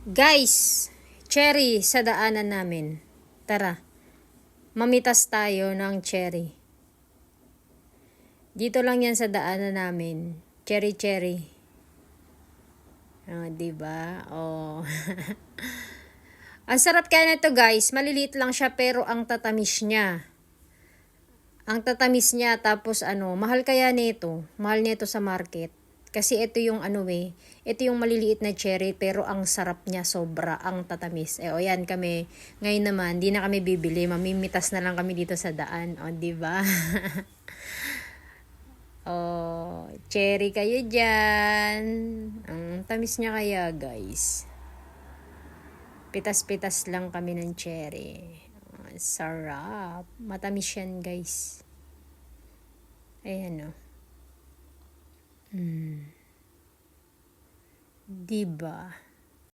Guys, cherry sa daanan namin. Tara, mamitas tayo ng cherry. Dito lang yan sa daanan namin. Cherry. Oh, diba? Oh. Ang sarap kaya nito guys. Maliliit lang siya pero ang tatamis niya. Tapos mahal kaya nito. Mahal nito sa market. Kasi ito yung ito yung maliliit na cherry pero ang sarap niya sobra, ang tatamis. O yan kami, ngayon naman, di na kami bibili, mamimitas na lang kami dito sa daan. O, di ba? Cherry kayo dyan. Ang tamis niya kaya, guys. Pitas-pitas lang kami ng cherry. Sarap. Matamis yan, guys. Ayan, diba?